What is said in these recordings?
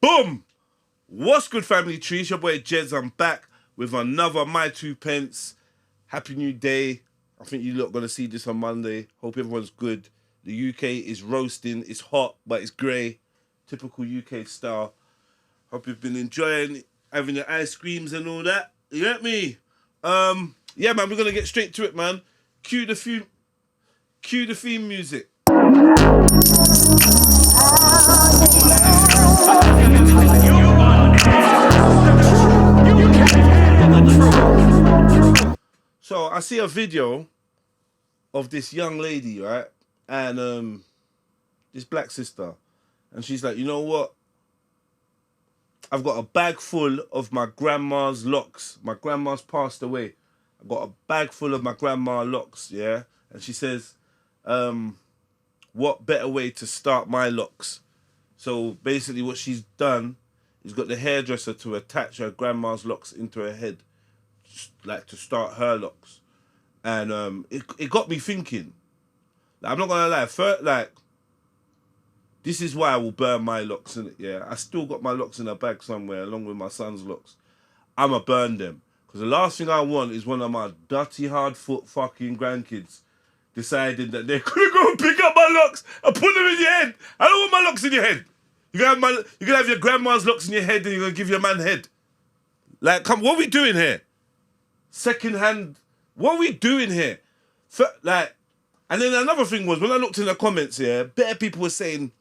Boom! What's good, family tree? It's your boy Jeds. I'm back with another My2pence. Happy New Day. I think you lot gonna see this on Monday. Hope everyone's good. The UK is roasting. It's hot, but it's grey. Typical UK style. Hope you've been enjoying having your ice creams and all that. You get me? Yeah, man. We're gonna get straight to it, man. Cue the theme music. So I see a video of this young lady, right? And this black sister. And she's like, you know what? I've got a bag full of my grandma's locks. My grandma's passed away. I've got a bag full of my grandma's locks, yeah? And she says, what better way to start my locks? So basically what she's done is got the hairdresser to attach her grandma's locks into her head, like to start her locks. And it got me thinking. Like, I'm not gonna lie, this is why I will burn my locks, innit? Yeah, I still got my locks in a bag somewhere along with my son's locks. I'ma burn them. Because the last thing I want is one of my dirty, hard foot fucking grandkids deciding that they're gonna go and pick up my locks and put them in your head. I don't want my locks in your head. You're gonna have your grandma's locks in your head and you're gonna give your man head. Like, come, what are we doing here? Second hand, what are we doing here? And then another thing was, when I looked in the comments here, better people were saying,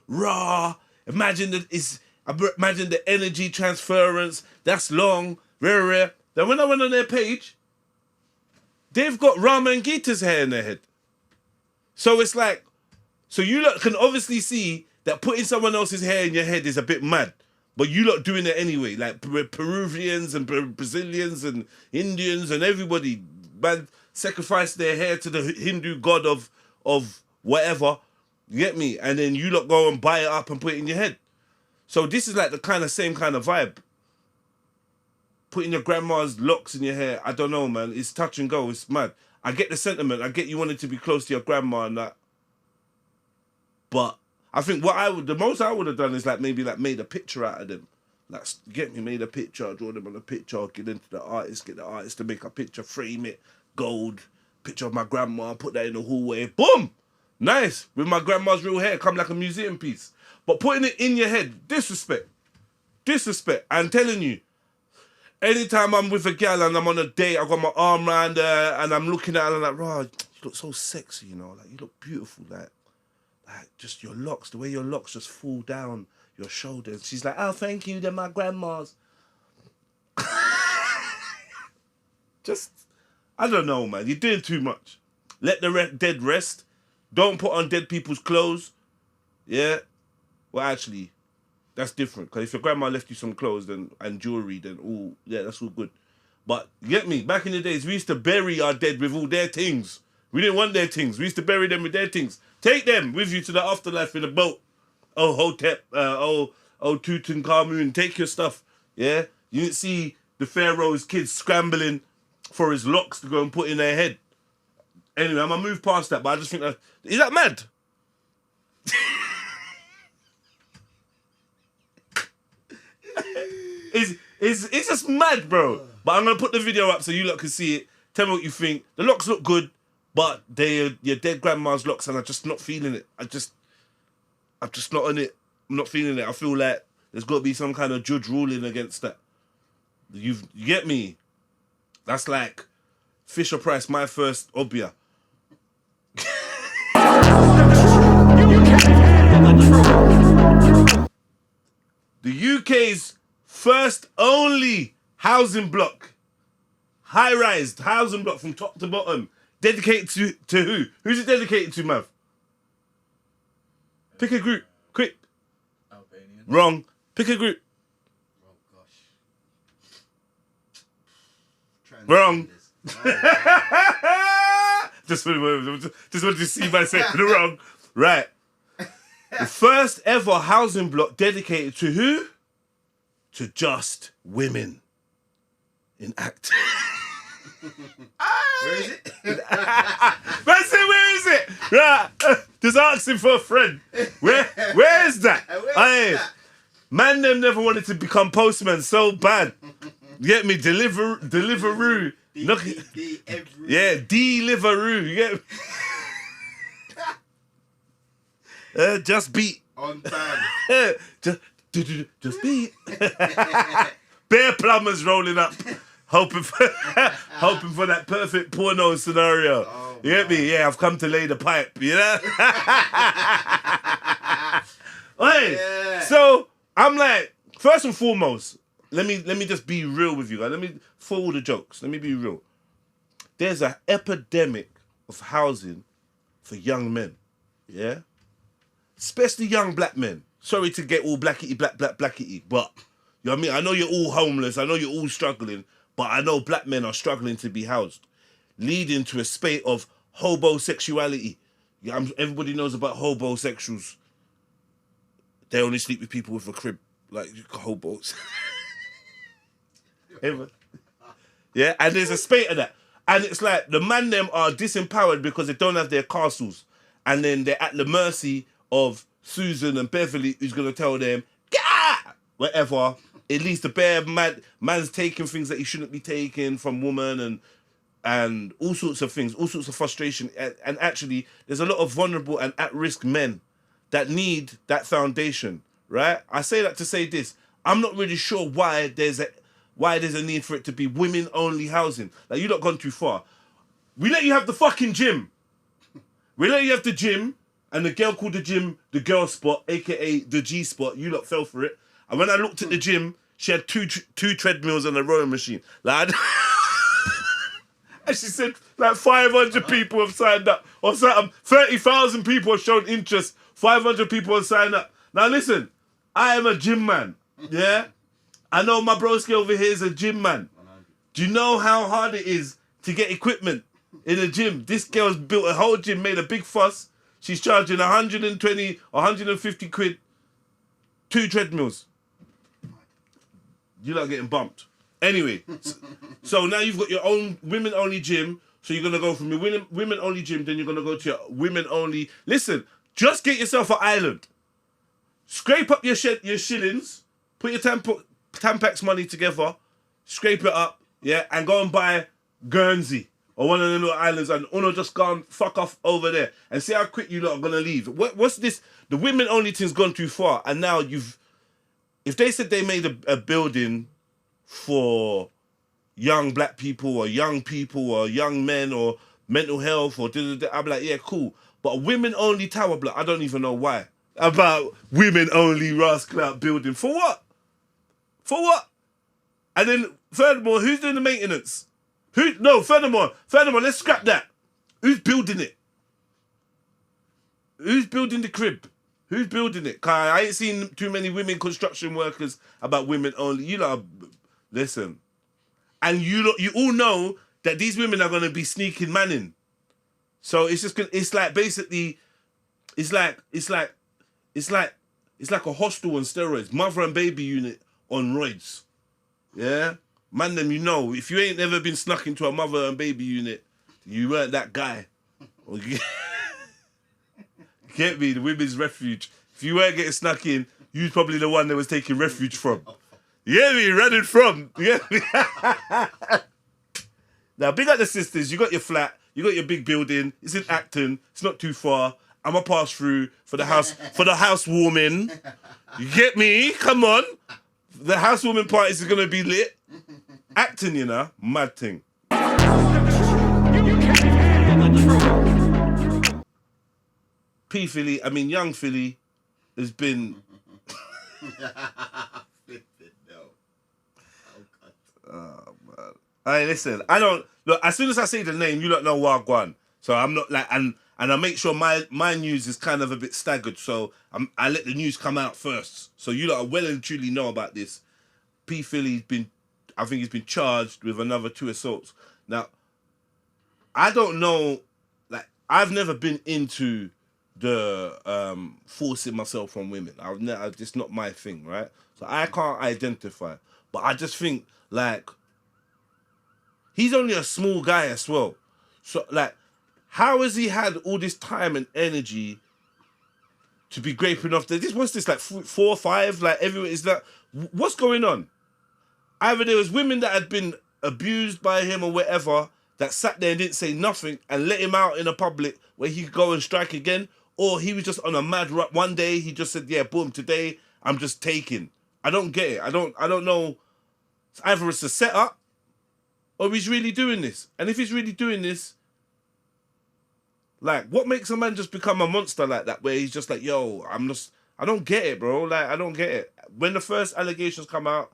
raw, imagine the energy transference, that's long, rare. Then when I went on their page, they've got Rama and Gita's hair in their head. So it's like, so you lot can obviously see that putting someone else's hair in your head is a bit mad, but you lot doing it anyway. Like Peruvians and Brazilians and Indians and everybody, man, sacrifice their hair to the Hindu god of whatever. You get me? And then you lot go and buy it up and put it in your head. So this is like the same kind of vibe. Putting your grandma's locks in your hair, I don't know, man. It's touch and go. It's mad. I get the sentiment. I get you wanted to be close to your grandma and that. But I think the most I would have done is maybe made a picture out of them. Like, get me, made a picture, draw them on a picture, get into the artist, get the artist to make a picture, frame it, gold, picture of my grandma, put that in the hallway, boom! Nice, with my grandma's real hair, come like a museum piece. But putting it in your head, disrespect. I'm telling you, anytime I'm with a gal and I'm on a date, I've got my arm around her and I'm looking at her and I'm like, "Rah, you look so sexy, you know, like you look beautiful, like just your locks, the way your locks just fall down your shoulders." She's like, "Oh, thank you, they're my grandma's." Just, I don't know, man. You're doing too much. Let the dead rest. Don't put on dead people's clothes. Yeah? Well, actually, that's different. Because if your grandma left you some clothes and jewelry, then, oh, yeah, that's all good. But, you get me? Back in the days, we used to bury our dead with all their things. We didn't want their things. We used to bury them with their things. Take them with you to the afterlife in a boat. Oh, Hotep, Tutankhamun, take your stuff. Yeah? You didn't see the Pharaoh's kids scrambling for his locks to go and put in their head. Anyway, I'm going to move past that, but I just think is that mad? It's just mad, bro. But I'm going to put the video up so you lot can see it. Tell me what you think. The locks look good, but they're your dead grandma's locks and I'm just not feeling it. I'm just not on it. I'm not feeling it. I feel like there's got to be some kind of judge ruling against that. You get me? That's like Fisher Price, my first obia. The UK's first only housing block, high-rise housing block from top to bottom, dedicated to who? Who's it dedicated to, Mav? Pick a group, quick. Albanian. Wrong. Pick a group. Oh gosh. Wrong. Just wanted to see myself wrong. Right. The first ever housing block dedicated to who? To just women in act. Where is it? That's it, where is it? Right. Just asking for a friend. Where is that? Where is that? Man, them never wanted to become postman so bad. You get me? Deliveroo. Yeah, Deliveroo. You get me? Just beat. On time. just beat. Bare plumbers rolling up, hoping for that perfect porno scenario. Oh, you get me? Yeah, I've come to lay the pipe. You know? Hey, Yeah. so I'm like, first and foremost, let me just be real with you guys. For all the jokes, let me be real. There's an epidemic of housing for young men. Yeah? Especially young black men. Sorry to get all blackity, but you know what I mean? I know you're all homeless, I know you're all struggling, but I know black men are struggling to be housed, leading to a spate of hobosexuality. Yeah, everybody knows about hobosexuals. They only sleep with people with a crib, like hobos. Yeah, and there's a spate of that. And it's like the man them are disempowered because they don't have their castles. And then they're at the mercy of Susan and Beverly, who's going to tell them, Gah! Whatever. At least the bare man's taking things that he shouldn't be taking from woman and all sorts of things, all sorts of frustration. And actually, there's a lot of vulnerable and at-risk men that need that foundation, right? I say that to say this. I'm not really sure why there's a need for it to be women-only housing. Like, you lot gone too far. We let you have the fucking gym. We let you have the gym, and the girl called the gym the girl spot, a.k.a. the G spot. You lot fell for it. And when I looked at the gym, she had two treadmills and a rowing machine. Like, and she said, like, 500 people have signed up. Or something. 30,000 people have shown interest. 500 people have signed up. Now, listen, I am a gym man. Yeah? I know my broski over here is a gym man. Do you know how hard it is to get equipment in a gym? This girl's built a whole gym, made a big fuss. She's charging 120, 150 quid, 2 treadmills. You're not getting bumped. Anyway, so now you've got your own women-only gym. So you're going to go from your women-only gym, then you're going to go to your women-only... Listen, just get yourself an island. Scrape up your shillings, put your Tampax money together, scrape it up, yeah, and go and buy Guernsey or one of the little islands, and Uno just go and fuck off over there and see how quick you lot are gonna leave. What's this? The women only thing's gone too far, and now if they said they made a building for young black people or young men or mental health or I'm like, yeah, cool. But a women only tower block, I don't even know why. About women only rascal out building. For what? For what? And then, furthermore, who's doing the maintenance? Furthermore, let's scrap that. Who's building it? Who's building the crib? Who's building it? 'Cause I ain't seen too many women construction workers about women only. You know, listen. And you all know that these women are going to be sneaking manning. So it's just, it's like basically, it's like a hostel on steroids, mother and baby unit on roids. Yeah? Man, them, you know, if you ain't never been snuck into a mother and baby unit, you weren't that guy. Or get me, the women's refuge. If you weren't getting snuck in, you was probably the one that was taking refuge from. You get me? Running from. You get me? Now, big up the sisters. You got your flat. You got your big building. It's in Acton. It's not too far. I'm going to pass through for the housewarming. You get me? Come on. The housewarming parties are going to be lit. Acton, you know, mad thing. P Philly, I mean young Philly, has been... Oh, man. Hey, listen, I don't... Look, as soon as I say the name, you don't know where I'm going. So I'm not like... And I make sure my news is kind of a bit staggered. So I let the news come out first. So you lot well and truly know about this. P Philly's been... I think he's been charged with another 2 assaults. Now, I don't know... Like, I've never been into the forcing myself on women. It's just not my thing, right? So I can't identify. But I just think, like... He's only a small guy as well. So, like... How has he had all this time and energy to be graping off the... What's this, like 4 or 5? Like, everywhere is that... What's going on? Either there was women that had been abused by him or whatever that sat there and didn't say nothing and let him out in a public where he could go and strike again, or he was just on a mad rut. One day he just said, yeah, boom, today I'm just taking. I don't get it. I don't know. Either it's a setup or he's really doing this. And if he's really doing this, like, what makes a man just become a monster like that, where he's just like, yo, I don't get it, bro. Like, I don't get it. When the first allegations come out,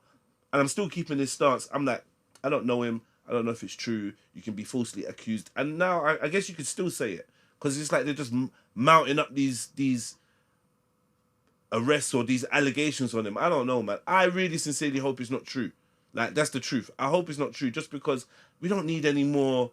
and I'm still keeping this stance, I'm like, I don't know him. I don't know if it's true. You can be falsely accused. And now I guess you could still say it. Because it's like they're just mounting up these arrests or these allegations on him. I don't know, man. I really sincerely hope it's not true. Like, that's the truth. I hope it's not true, just because we don't need any more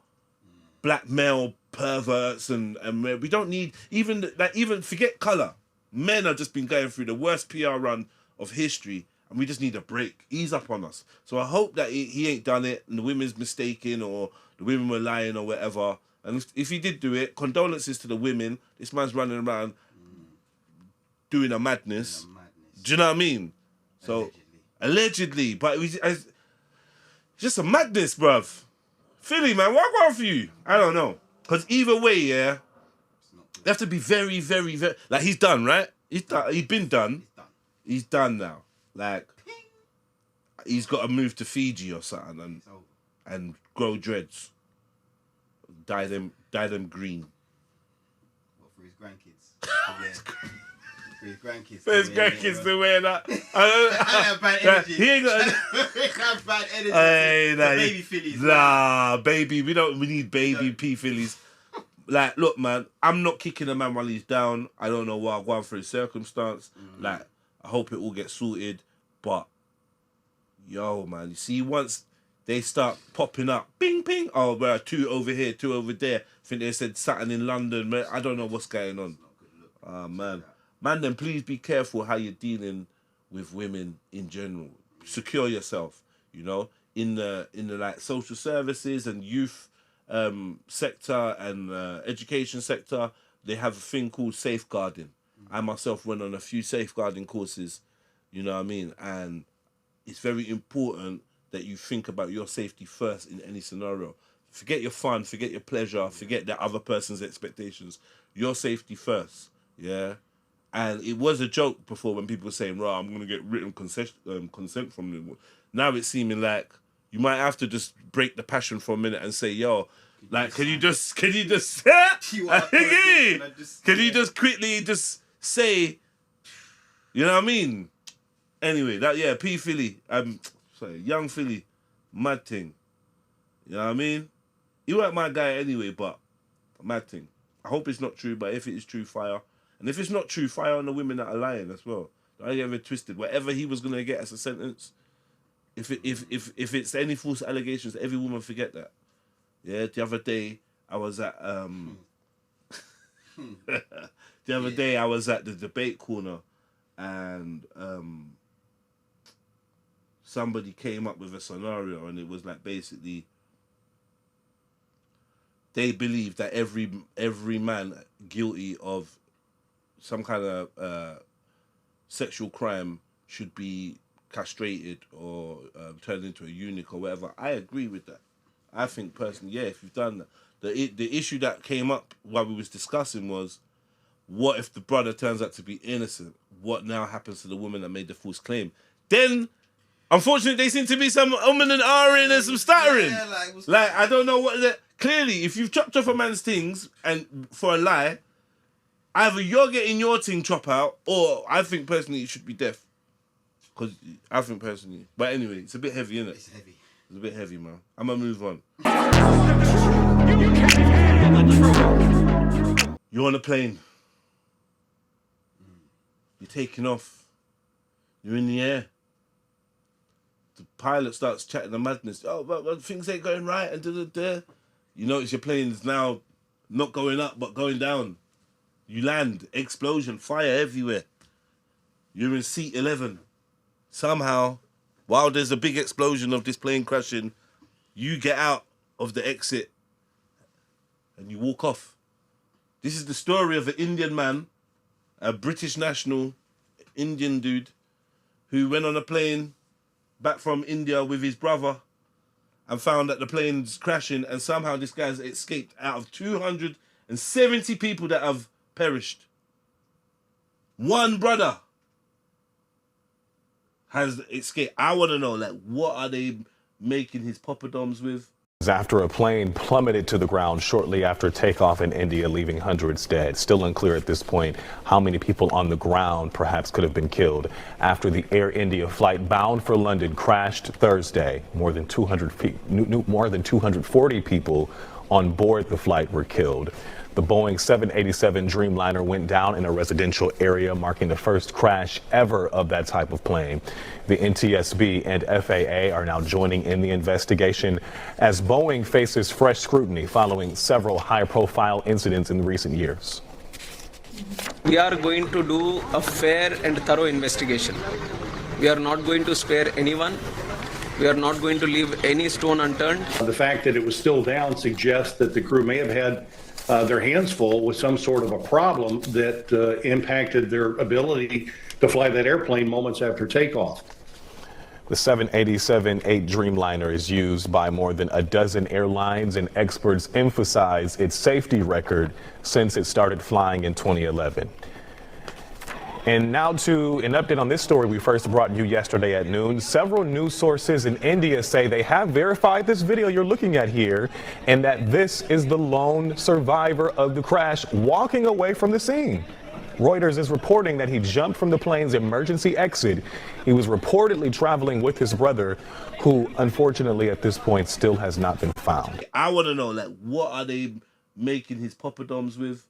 black male perverts and we don't need even forget colour. Men have just been going through the worst PR run of history, and we just need a break. Ease up on us. So I hope that he ain't done it and the women's mistaken or the women were lying or whatever. And if he did do it, condolences to the women. This man's running around doing a madness. Do you know what I mean? So allegedly, but it's just a madness, bruv. Philly, man, what going for you? I don't know. Because either way, yeah, they have to be very, very, very... Like, he's done, right? He's been done. He's done now. Like, he's got to move to Fiji or something and grow dreads. Dye them green. What, for his grandkids? For his grandkids. For his grandkids to wear that. I have bad energy. He ain't got... have bad energy. Hey, nah, baby fillies. Nah, baby. We need baby P fillies. Like, look, man, I'm not kicking a man while he's down. I don't know what I'm going through his circumstance. Like, I hope it all gets sorted. But, yo, man, you see, once they start popping up, bing, ping, oh, well, 2 over here, 2 over there. I think they said something in London, man. I don't know what's going on. Man. Man, then please be careful how you're dealing with women in general. Secure yourself, you know, in the like social services and youth sector and education sector. They have a thing called safeguarding. I myself went on a few safeguarding courses, you know what I mean? And it's very important that you think about your safety first in any scenario. Forget your fun, forget your pleasure, forget the other person's expectations. Your safety first, yeah? And it was a joke before when people were saying, "Right, I'm gonna get written consent from them." Now it's seeming like you might have to just break the passion for a minute and say, "Yo, like, can you just can you just quickly just say, you know what I mean?" Anyway, P Philly, young Philly, mad thing. You know what I mean? You weren't my guy anyway, but mad thing. I hope it's not true, but if it is true, fire. And if it's not true, fire on the women that are lying as well. Don't get it twisted. Whatever he was gonna get as a sentence, if it's any false allegations, every woman forget that. Yeah. The other day I was at the debate corner, and somebody came up with a scenario, and it was like basically they believe that every man guilty of some kind of sexual crime should be castrated or turned into a eunuch or whatever. I agree with that. I think personally, yeah, if you've done that. The issue that came up while we was discussing was, what if the brother turns out to be innocent? What now happens to the woman that made the false claim? Then, unfortunately, there seem to be some and ahhing and some stuttering. Yeah, like I don't know what... Clearly, if you've chopped off a man's things and for a lie, either you're getting your thing chopped out, or I think personally it should be death. Because I think personally... But anyway, it's a bit heavy, isn't it? It's heavy. It's a bit heavy, man. I'm going to move on. You're on a plane. You're taking off. You're in the air. The pilot starts chatting the madness. Oh, but things ain't going right, and da-da-da. You notice your plane is now not going up, but going down. You land. Explosion. Fire everywhere. You're in seat 11. Somehow, while there's a big explosion of this plane crashing, you get out of the exit and you walk off. This is the story of an Indian man a British national, Indian dude, who went on a plane back from India with his brother and found that the plane's crashing, and somehow this guy's escaped out of 270 people that have perished. One brother has escaped. I want to know, like, what are they making his poppadoms with? After a plane plummeted to the ground shortly after takeoff in India, leaving hundreds dead. Still unclear at this point how many people on the ground perhaps could have been killed after the Air India flight bound for London crashed Thursday. More than 240 people on board the flight were killed. The Boeing 787 Dreamliner went down in a residential area, marking the first crash ever of that type of plane. The NTSB and FAA are now joining in the investigation as Boeing faces fresh scrutiny following several high-profile incidents in recent years. We are going to do a fair and thorough investigation. We are not going to spare anyone. We are not going to leave any stone unturned. The fact that it was still down suggests that the crew may have had their hands full with some sort of a problem that impacted their ability to fly that airplane moments after takeoff. The 787-8 Dreamliner is used by more than a dozen airlines, and experts emphasize its safety record since it started flying in 2011. And now to an update on this story we first brought you yesterday at noon. Several news sources in India say they have verified this video you're looking at here, and that this is the lone survivor of the crash walking away from the scene. Reuters is reporting that he jumped from the plane's emergency exit. He was reportedly traveling with his brother, who unfortunately at this point still has not been found. I want to know, like, what are they making his poppadoms with?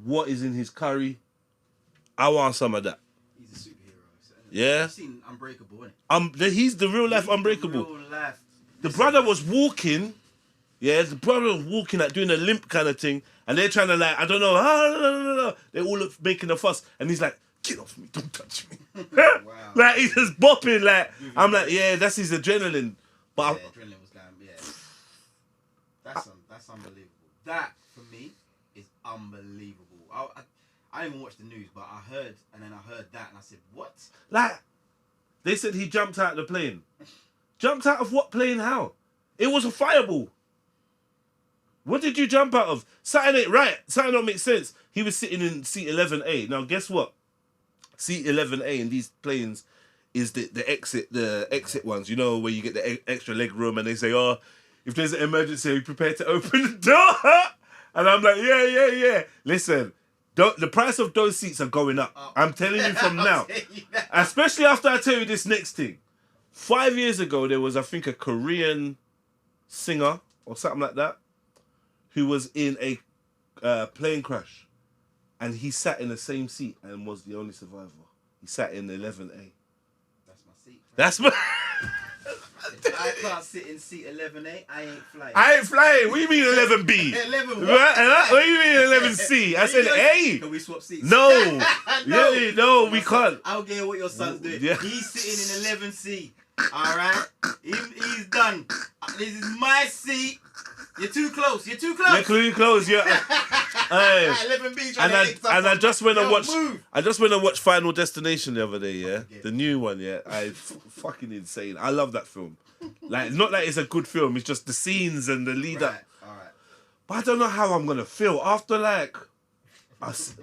What is in his curry? I want some of that. He's a superhero. So Yeah? You've seen Unbreakable, innit? He's the real life Unbreakable. The brother was walking, yeah, the brother was walking, like, doing a limp kind of thing, and they're trying to, like, I don't know, no. They're all making a fuss, and he's like, get off me, don't touch me. Wow. Like, he's just bopping, like, I'm like, yeah, that's his adrenaline. But Yeah, adrenaline was down, yeah. That's unbelievable. That, for me, is unbelievable. I didn't even watch the news, but I heard that, and I said, what? like, they said he jumped out of the plane. Jumped out of what plane? How? It was a fireball. What did you jump out of? Something ain't right. Something don't make sense. He was sitting in seat 11A. Now, guess what? Seat 11A in these planes is the exit ones. You know, where you get the extra leg room, and they say, oh, if there's an emergency, be prepared to open the door. And I'm like, yeah. Listen, the price of those seats are going up. I'm telling you from now. Especially after I tell you this next thing. 5 years ago, there was, I think, a Korean singer or something like that who was in a plane crash. And he sat in the same seat and was the only survivor. He sat in 11A. That's my seat. That's my... If I can't sit in seat 11A, I ain't flying. I ain't flying. What do you mean 11B? 11 what? What do you mean 11C? I said A. Can we swap seats? No. No, we can't. I don't care what your son's doing. Yeah. He's sitting in 11C. Alright? He's done. This is my seat. You're too close. You're too close. Yeah. Hey. 11B And I just went and watched. Move. I just went and watched Final Destination the other day. Yeah, the new one. Yeah, fucking insane. I love that film. Like, not that it's a good film. It's just the scenes and the lead up. Alright. But I don't know how I'm gonna feel after, like, because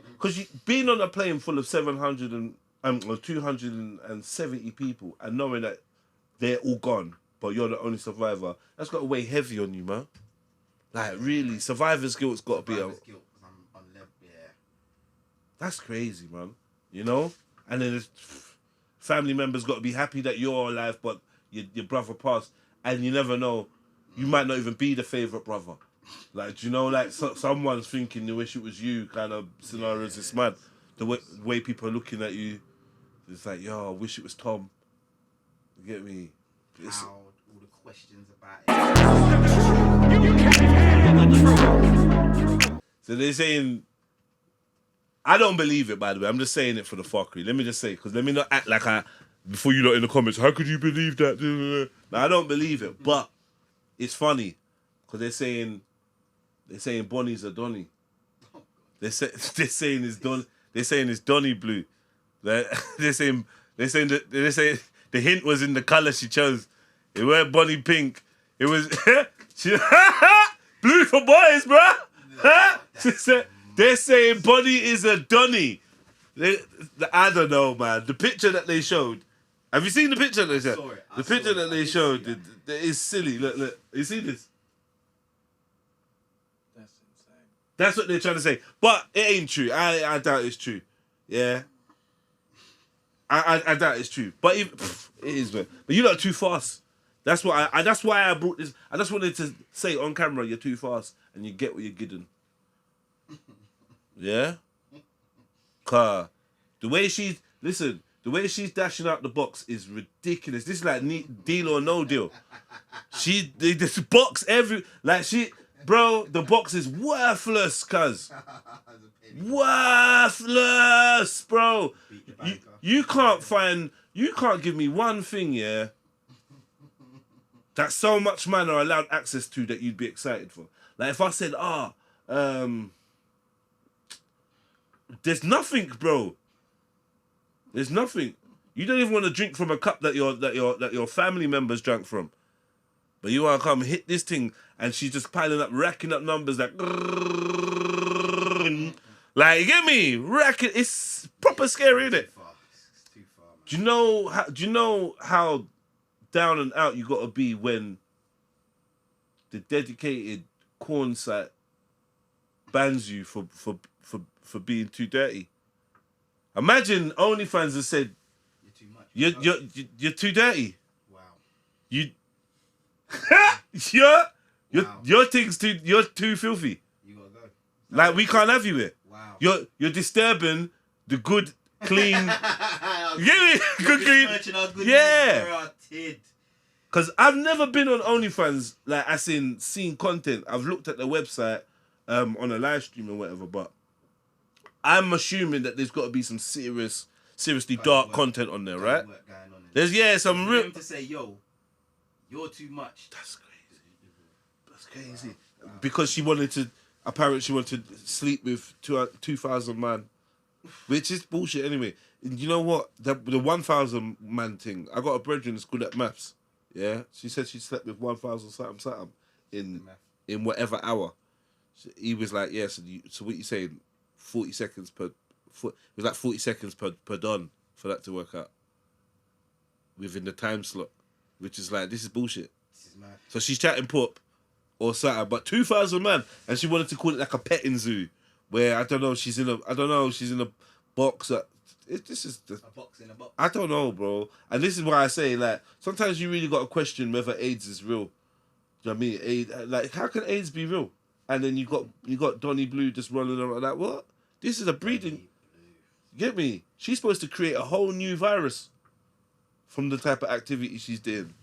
being on a plane full of 270 people and knowing that they're all gone, but you're the only survivor. That's got to weigh heavy on you, man. Like, really, survivor's guilt's got to be Survivor's guilt, 'cause I'm on level, yeah. That's crazy, man. You know? And then family members got to be happy that you're alive, but your brother passed. And you never know, you might not even be the favourite brother. Like, do you know, like, someone's thinking they wish it was you kind of scenarios. It's mad. The way people are looking at you, it's like, yo, I wish it was Tom. You get me? How all the questions about it. So they're saying, I don't believe it, by the way. I'm just saying it for the fuckery. Let me just say, because let me not act like before you lot in the comments, how could you believe that? No, I don't believe it, but it's funny because they're saying Bonnie's a Donnie. They're saying it's Don. they're saying it's Donnie Blue. They're saying the hint was in the colour she chose. It weren't Bonnie Pink. It was blue for boys, bruh. They're saying Bonnie is a Donnie. I don't know, man. The picture that they showed. Have you seen the picture that they showed? The picture that they showed is silly. Look. You see this? That's insane. That's what they're trying to say. But it ain't true. I doubt it's true. Yeah. I doubt it's true. But it is, man. But you lot are too fast. That's why I brought this. I just wanted to say on camera, you're too fast and you get what you're getting. Yeah? Car. The way she's dashing out the box is ridiculous. This is like deal or no deal. This box bro, the box is worthless, cuz. Worthless, bro. You can't give me one thing, yeah, that so much man are allowed access to that you'd be excited for. Like if I said, there's nothing, bro. There's nothing. You don't even want to drink from a cup that your family members drank from. But you want to come hit this thing and she's just piling up, racking up numbers like you get me? Racking. It's proper scary, isn't it? It's too far, man. Do you know how down and out you got to be when the dedicated corn site bans you for being too dirty? Imagine OnlyFans has said You're too much. you're too dirty. Wow. Your thing's you're too filthy. You gotta go. Like we can't have you here. Wow. You're disturbing the good, clean. Yeah, good clean. Yeah. Because I've never been on OnlyFans, like as in seen content. I've looked at the website on a live stream or whatever, but I'm assuming that there's got to be some seriously dark content on there, right? There's some real. To say, yo, you're too much. That's crazy. Because apparently she wanted to sleep with 2,000 man, which is bullshit anyway. And you know what? The 1,000 man thing. I got a brethren that's good at maths. Yeah, she said she slept with 1,000 something in whatever hour. So he was like, yeah. So what you saying? 40 seconds per. It was like 40 seconds per don for that to work out within the time slot, which is like, this is bullshit. This is mad. So she's chatting pup or something, but 2,000 man, and she wanted to call it like a petting zoo, where I don't know, she's in a box. This is a box in a box. I don't know, bro. And this is why I say, like, sometimes you really got to question whether AIDS is real. Do you know what I mean? AIDS, like, how can AIDS be real? And then you got Donnie Blue just running around like, what? This is a breeding. Get me? She's supposed to create a whole new virus from the type of activity she's doing.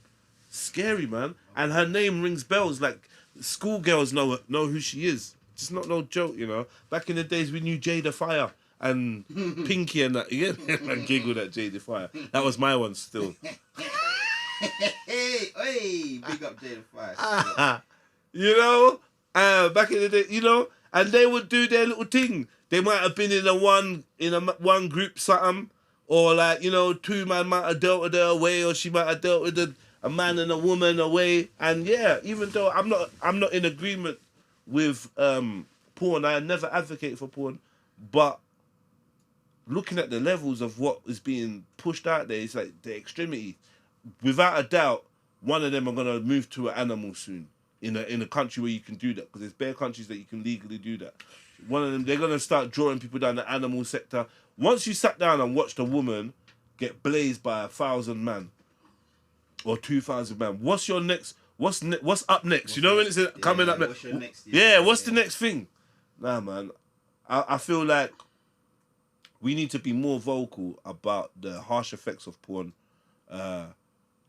Scary, man. And her name rings bells. Like, schoolgirls know who she is. It's not no joke, you know. Back in the days, we knew Jada Fire and Pinky and that. You get me? I giggled at Jada Fire. That was my one still. hey, big up Jada Fire. You know? Back in the day, you know? And they would do their little thing. They might have been in a one group something, or like, you know, two man might have dealt with her away, or she might have dealt with a man and a woman away. And yeah, even though I'm not in agreement with porn, I never advocate for porn, but looking at the levels of what is being pushed out there, it's like the extremity. Without a doubt, one of them are gonna move to an animal soon in a country where you can do that, because there's bare countries that you can legally do that. One of them, they're gonna start drawing people down the animal sector. Once you sat down and watched a woman get blazed by 1,000 man or 2,000 man, what's your next? What's up next? You know when it's coming up next? What's your next? What's the next thing? Nah, man. I feel like we need to be more vocal about the harsh effects of porn,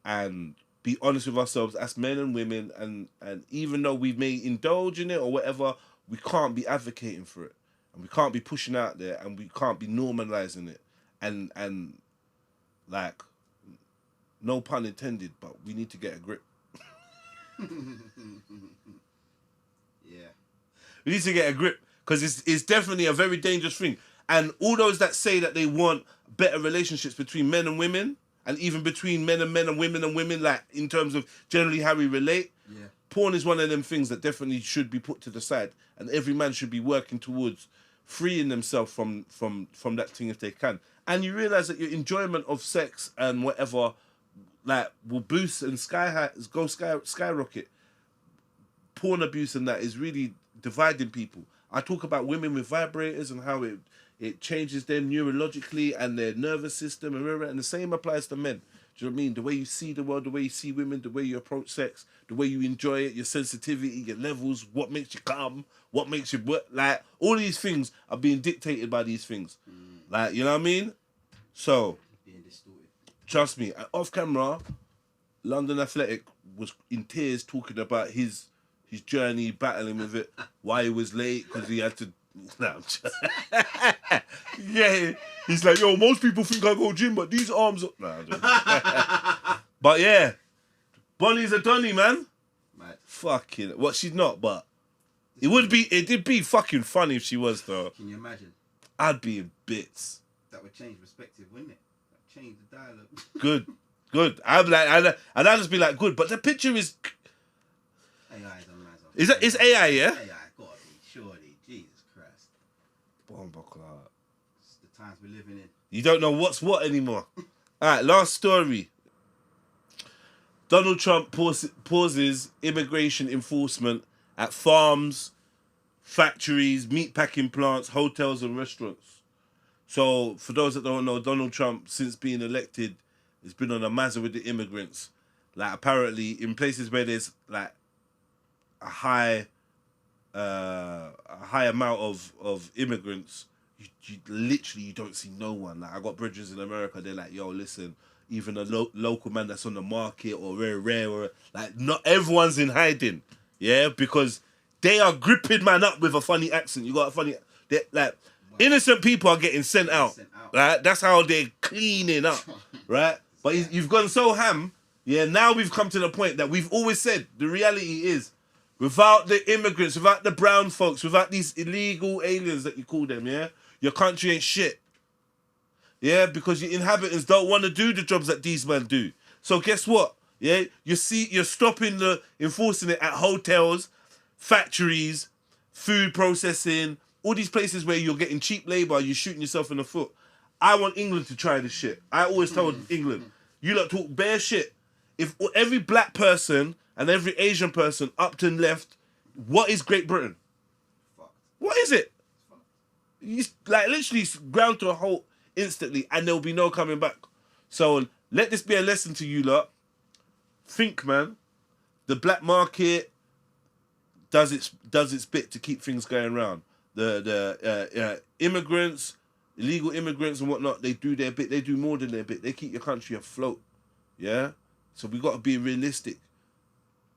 and be honest with ourselves as men and women. And even though we may indulge in it or whatever, we can't be advocating for it, and we can't be pushing out there, and we can't be normalizing it, and like, no pun intended, but we need to get a grip. Yeah. We need to get a grip, because it's definitely a very dangerous thing. And all those that say that they want better relationships between men and women, and even between men and women, like in terms of generally how we relate, porn is one of them things that definitely should be put to the side, and every man should be working towards freeing themselves from that thing if they can. And you realise that your enjoyment of sex and whatever, like, will boost and skyrocket. Porn abuse and that is really dividing people. I talk about women with vibrators and how it changes them neurologically and their nervous system, and the same applies to men. Do you know what I mean? The way you see the world, the way you see women, the way you approach sex, the way you enjoy it, your sensitivity, your levels, what makes you come, what makes you work, like, all these things are being dictated by these things. Like, you know what I mean? So, trust me, off camera, London Athletic was in tears talking about his journey, battling with it, why he was late, because he had to... No, yeah, he's like, yo, most people think I go gym, but these arms... But yeah, Bonnie's a Donnie, man. Mad. Fucking... What, she's not, but... It'd be fucking funny if she was, though. Can you imagine? I'd be in bits. That would change perspective, wouldn't it? That would change the dialogue. Good. I'd be like, and I'd just be like, good, but the picture is... AI is a matter. It's AI, yeah? AI, gotta be, surely. Jesus Christ. It's the times we're living in. You don't know what's what anymore. Alright, last story. Donald Trump pauses immigration enforcement at farms, factories, meatpacking plants, hotels and restaurants. So, for those that don't know, Donald Trump, since being elected, has been on a mazza with the immigrants. Like, apparently, in places where there's, like, a high amount of immigrants, you literally, you don't see no one. Like, I got bridges in America, they're like, yo, listen, even a local man that's on the market or very rare, or like, not everyone's in hiding, yeah, because they are gripping man up with a funny accent. You got a funny, like, innocent people are getting sent out, right? That's how they're cleaning up, right? But you've gone so ham, yeah. Now we've come to the point that we've always said the reality is, without the immigrants, without the brown folks, without these illegal aliens that you call them, yeah, your country ain't shit. Yeah, because your inhabitants don't want to do the jobs that these men do. So guess what? Yeah, you're stopping enforcing it at hotels, factories, food processing, all these places where you're getting cheap labour, you're shooting yourself in the foot. I want England to try this shit. I always told England, you lot talk bare shit. If every black person and every Asian person up to left, what is Great Britain? What is it? You like literally ground to a halt instantly, and there'll be no coming back. So let this be a lesson to you lot. Think, man. The black market does its bit to keep things going around. The immigrants, illegal immigrants and whatnot, they do their bit. They do more than their bit. They keep your country afloat. Yeah. So we got to be realistic.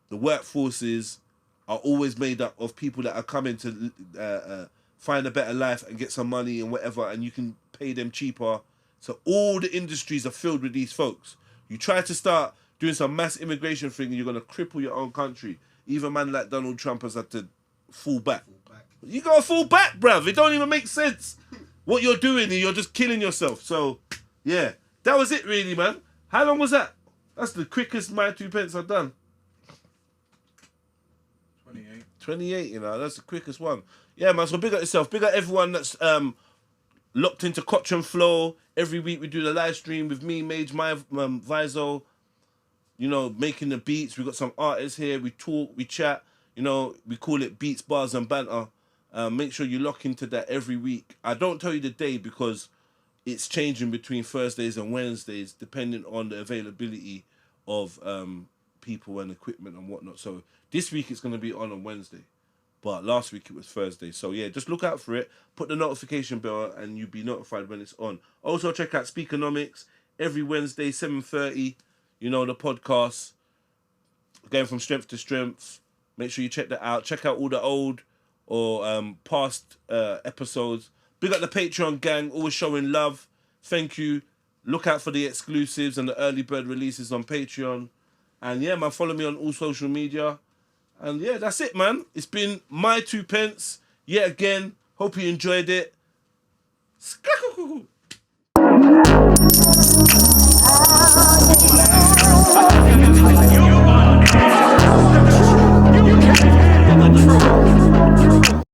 The workforces are always made up of people that are coming to find a better life and get some money and whatever, and you can pay them cheaper. So all the industries are filled with these folks. You try to start doing some mass immigration thing and you're going to cripple your own country. Even a man like Donald Trump has had to fall back. You got to fall back, bruv. It don't even make sense what you're doing, and you're just killing yourself. So, yeah, that was it really, man. How long was that? That's the quickest My2pence I've done. 28, you know, that's the quickest one. Yeah, man, so big up yourself. Big up everyone that's locked into Koch and Flow. Every week we do the live stream with me, Mage, my Vizo, you know, making the beats. We got some artists here. We talk, we chat. You know, we call it Beats, Bars and Banter. Make sure you lock into that every week. I don't tell you the day because it's changing between Thursdays and Wednesdays depending on the availability of people and equipment and whatnot. So this week it's going to be on Wednesday. But last week it was Thursday. So yeah, just look out for it. Put the notification bell and you'll be notified when it's on. Also check out Speakonomics every Wednesday, 7:30. You know, the podcast. Going from strength to strength. Make sure you check that out. Check out all the old or past episodes. Big up the Patreon gang, always showing love. Thank you. Look out for the exclusives and the early bird releases on Patreon. And yeah, man, follow me on all social media. And yeah, that's it, man. It's been My2pence yet again. Hope you enjoyed it. Skakakoo.